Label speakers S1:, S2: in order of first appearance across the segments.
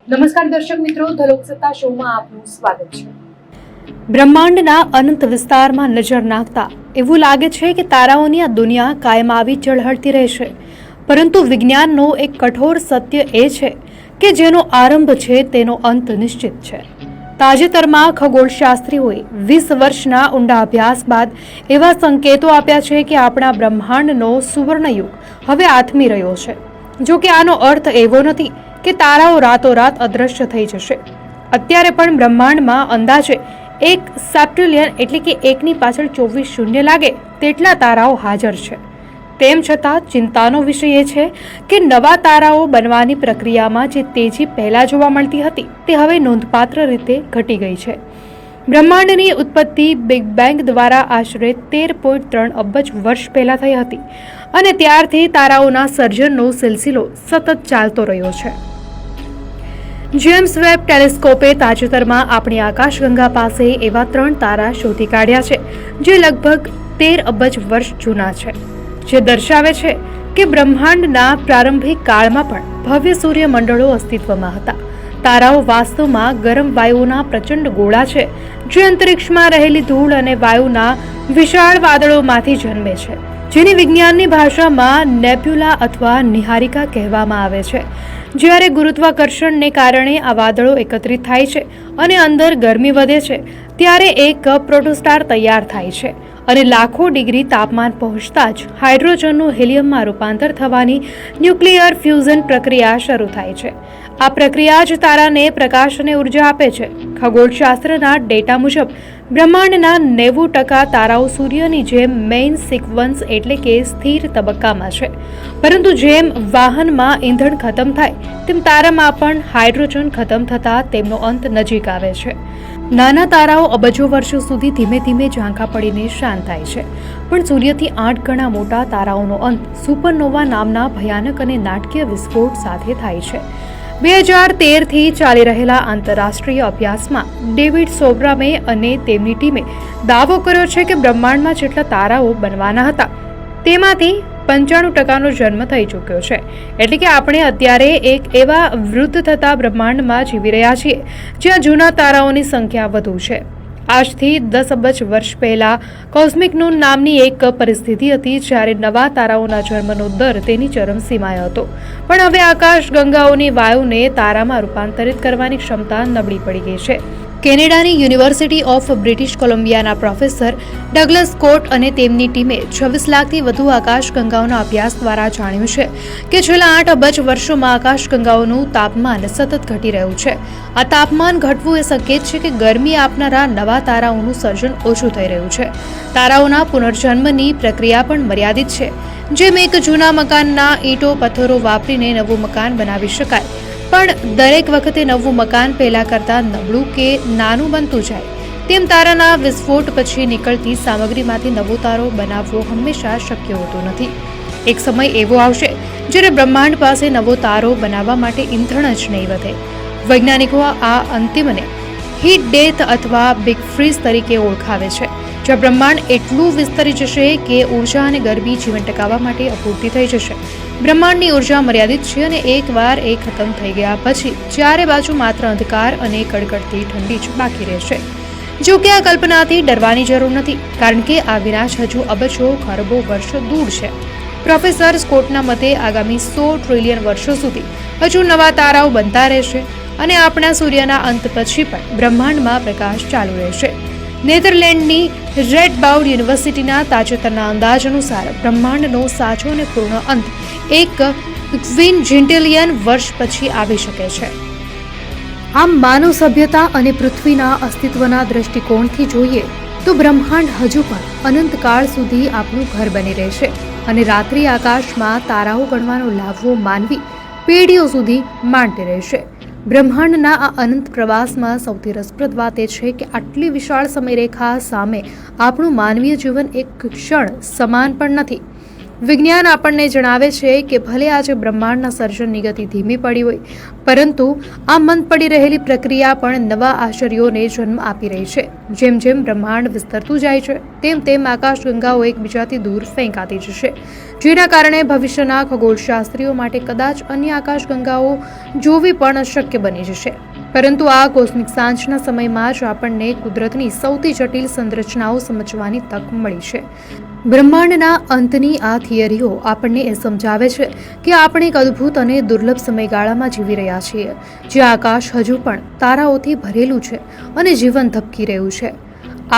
S1: નમસ્કાર દર્શક મિત્રો, ધ લોકસત્તા શોમાં આપનું સ્વાગત છે।
S2: બ્રહ્માંડના અનંત વિસ્તારમાં નજર નાખતા એવું લાગે છે કે તારાઓની આ દુનિયા કાયમ આવી ઝળહળતી રહેશે, પરંતુ વિજ્ઞાનનો એક કઠોર સત્ય એ છે કે જેનો આરંભ છે તેનો અંત નિશ્ચિત છે। તાજેતરમાં ખગોળશાસ્ત્રીઓએ 20 વર્ષના ઊંડા અભ્યાસ બાદ એવા સંકેતો આપ્યા છે કે આપણા બ્રહ્માંડનો સુવર્ણયુગ હવે આથમી રહ્યો છે। જો કે આનો અર્થ એવો નથી કે તારાઓ રાતોરાત અદૃશ્ય થઈ જશે। અત્યારે પણ બ્રહ્માંડમાં અંદાજે 1 સેપ્ટિલિયન એટલે કે 1ની પાછળ 24 શૂન્ય લાગે તેટલા તારાઓ હાજર છે। તેમ છતાં ચિંતાનો વિષય એ છે કે નવા તારાઓ બનવાની પ્રક્રિયામાં જે તેજી પહેલા જોવા મળતી હતી તે હવે નોંધપાત્ર રીતે ઘટી ગઈ છે। બ્રહ્માંડની ઉત્પત્તિ બિગ બેંગ દ્વારા આશરે 13.3 અબજ વર્ષ પહેલા થઈ હતી અને ત્યારથી તારાઓના સર્જનનો સિલસિલો સતત ચાલતો રહ્યો છે। જેમ્સ વેબ ટેલિસ્કોપે તાજેતરમાં આપણી આકાશગંગા પાસે એવા 3 તારા શોધી કાઢ્યા છે જે લગભગ 13 અબજ વર્ષ જૂના છે, જે દર્શાવે છે કે બ્રહ્માંડના પ્રારંભિક કાળમાં પણ ભવ્ય સૂર્યમંડળો અસ્તિત્વમાં હતા। તારાઓ વાસ્તવમાં ગરમ વાયુના પ્રચંડ ગોળા છે જે અંતરિક્ષમાં રહેલી ધૂળ અને વાયુના વિશાળ વાદળોમાંથી જન્મે છે, જેની વિજ્ઞાનની ભાષામાં નેબ્યુલા અથવા નિહારિકા કહેવામાં આવે છે। જ્યારે ગુરુત્વાકર્ષણને કારણે આ વાદળો એકત્રિત થાય છે અને અંદર ગરમી વધે છે ત્યારે એક પ્રોટોસ્ટાર તૈયાર થાય છે અને લાખો ડિગ્રી તાપમાન પહોંચતા જ હાઇડ્રોજનનું હિલિયમમાં રૂપાંતર થવાની ન્યુક્લિયર ફ્યુઝન પ્રક્રિયા શરૂ થાય છે। આ પ્રક્રિયા જ તારાને પ્રકાશ અને ઉર્જા આપે છે। ખગોળશાસ્ત્રના ડેટા મુજબ બ્રહ્માંડના 90% તારાઓ સૂર્યની જેમ મેઇન સિક્વન્સ એટલે કે સ્થિર તબક્કામાં છે, પરંતુ જેમ વાહનમાં ઈંધણ ખતમ થાય તેમ તારામાં પણ હાઇડ્રોજન ખતમ થતાં તેમનો અંત નજીક આવે છે। નાના તારાઓ અબજો વર્ષો સુધી ધીમે ધીમે ઝાંખા પડીને શાંત થાય છે, પણ સૂર્યથી 8 ગણા મોટા તારાઓનો અંત સુપરનોવા નામના ભયાનક અને નાટકીય વિસ્ફોટ સાથે થાય છે। 2013થી ચાલી રહેલા આંતરરાષ્ટ્રીય અભ્યાસમાં ડેવિડ સોબ્રામે અને તેમની ટીમે દાવો કર્યો છે કે બ્રહ્માંડમાં જેટલા તારાઓ બનવાના હતા તેમાંથી 95%નો જન્મ થઈ ચૂક્યો છે। એટલે કે આપણે અત્યારે એક એવા વૃદ્ધ થતા બ્રહ્માંડમાં જીવી રહ્યા છીએ જ્યાં જૂના તારાઓની સંખ્યા વધુ છે। આજથી 10 અબજ વર્ષ પહેલા કોસ્મિક નૂન નામની એક પરિસ્થિતિ હતી જ્યારે નવા તારાઓના જન્મનો દર તેની ચરમસીમાએ હતો, પણ હવે આકાશ ગંગાઓની વાયુને તારામાં રૂપાંતરિત કરવાની ક્ષમતા નબળી પડી ગઈ છે। કેનેડાની યુનિવર્સિટી ઓફ બ્રિટિશ કોલંબિયાના પ્રોફેસર ડગલસ સ્કોટ અને તેમની ટીમે 26 લાખથી વધુ આકાશગંગાઓના અભ્યાસ દ્વારા જાણ્યું છે કે છેલ્લા 8 અબજ વર્ષોમાં આકાશગંગાઓનું તાપમાન સતત ઘટી રહ્યું છે। આ તાપમાન ઘટવું એ સંકેત છે કે ગરમી આપનારા નવા તારાઓનું સર્જન ઓછું થઈ રહ્યું છે। તારાઓના પુનર્જન્મની પ્રક્રિયા પણ મર્યાદિત છે। જેમ એક જૂના મકાનના ઈંટો પથ્થરો વાપરીને નવું મકાન બનાવી શકાય, પણ દરેક વખતે નવું મકાન પહેલા કરતાં નબળું કે નાનું બનતું જાય, તેમ તારાના વિસ્ફોટ પછી નીકળતી સામગ્રીમાંથી નવો તારો બનાવવો હંમેશા શક્ય હોતું નથી। એક સમય એવો આવશે જ્યારે બ્રહ્માંડ પાસે નવો તારો બનાવવા માટે ઈંધણ જ નહીં વધે। વૈજ્ઞાનિકો આ અંતિમને હીટ ડેથ અથવા બિગ ફ્રીઝ તરીકે ઓળખાવે છે, જ્યાં બ્રહ્માંડ એટલું વિસ્તરી જશે કે ઉર્જા અને ગરમી જીવન ટકાવવા માટે અપૂરતી થઈ જશે। બ્રહ્માંડની ઉર્જા મર્યાદિત છે અને એકવાર એ ખતમ થઈ ગયા પછી ચારે બાજુ માત્ર અંધકાર અને કડકડતી ઠંડી જ બાકી રહેશે। જો કે આ કલ્પનાથી ડરવાની જરૂર નથી, કારણ કે આ વિનાશ હજુ અબજો ખરબો વર્ષો દૂર છે। પ્રોફેસર સ્કોટના મતે આગામી 100 ટ્રિલિયન વર્ષો સુધી હજુ નવા તારાઓ બનતા રહેશે અને આપણા સૂર્યના અંત પછી પણ બ્રહ્માંડમાં પ્રકાશ ચાલુ રહેશે। નેધરલેન્ડની રેડબાઉડ યુનિવર્સિટીના તાજેતરના અંદાજ અનુસાર બ્રહ્માંડનો સાચો અને પૂર્ણ અંત 1 ક્વિન્ટિલિયન વર્ષ પછી આવી શકે છે। આમ માનવ સભ્યતા અને પૃથ્વીના અસ્તિત્વના દૃષ્ટિકોણથી જોઈએ તો બ્રહ્માંડ હજુ પણ અનંતકાળ સુધી આપણું ઘર બની રહેશે અને રાત્રિ આકાશમાં તારાઓ ગણવાનો લાભો માનવી પેઢીઓ સુધી માણતી રહેશે। બ્રહ્માંડના આ અનંત પ્રવાસમાં સૌથી રસપ્રદ વાત એ છે કે આટલી વિશાળ સમયરેખા સામે આપણું માનવીય જીવન એક ક્ષણ સમાન પણ નથી। વિજ્ઞાન આપણને જણાવે છે કે ભલે આજે બ્રહ્માંડના સર્જનની ગતિ ધીમી પડી હોય, પરંતુ આ મંદ પડી રહેલી પ્રક્રિયા પણ નવા આશ્ચર્યોને જન્મ આપી રહી છે. જેમ જેમ બ્રહ્માંડ વિસ્તરતું જાય છે, તેમ તેમ આકાશગંગાઓ એકબીજાથી દૂર ફેંકાતી જશે, જેના કારણે ભવિષ્યના ખગોળશાસ્ત્રીઓ માટે કદાચ અન્ય આકાશગંગાઓ જોવી પણ અશક્ય બની જશે. પરંતુ આ કોસ્મિક સાંજના સમયમાં જ આપણને કુદરતની સૌથી જટિલ સંરચનાઓ સમજવાની તક મળી છે. બ્રહ્માંડના અંતની આ થિયરીઓ આપણને એ સમજાવે છે કે આપણે એક અદ્ભુત અને દુર્લભ સમયગાળામાં જીવી રહ્યા છીએ, જ્યાં આકાશ હજુ પણ તારાઓથી ભરેલું છે અને જીવન ધબકી રહ્યું છે.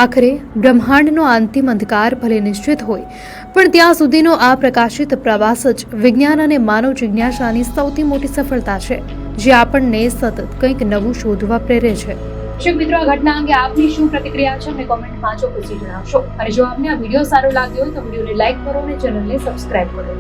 S2: આખરે બ્રહ્માંડનો અંતિમ અંધકાર ભલે નિશ્ચિત હોય, પણ ત્યાં સુધીનો આ પ્રકાશિત પ્રવાસ જ વિજ્ઞાન અને માનવ જિજ્ઞાસાની સૌથી મોટી સફળતા છે, જે આપણને સતત કંઈક નવું શોધવા પ્રેરે છે.
S1: દર્શક મિત્રો, આ ઘટના અંગે આપની શું પ્રતિક્રિયા છે અમને કોમેન્ટમાં ચોક્કસથી જણાવશો. અને જો આપને આ વિડીયો સારો લાગ્યો હોય તો વિડીયોને લાઈક કરો અને ચેનલને સબસ્ક્રાઇબ કરો.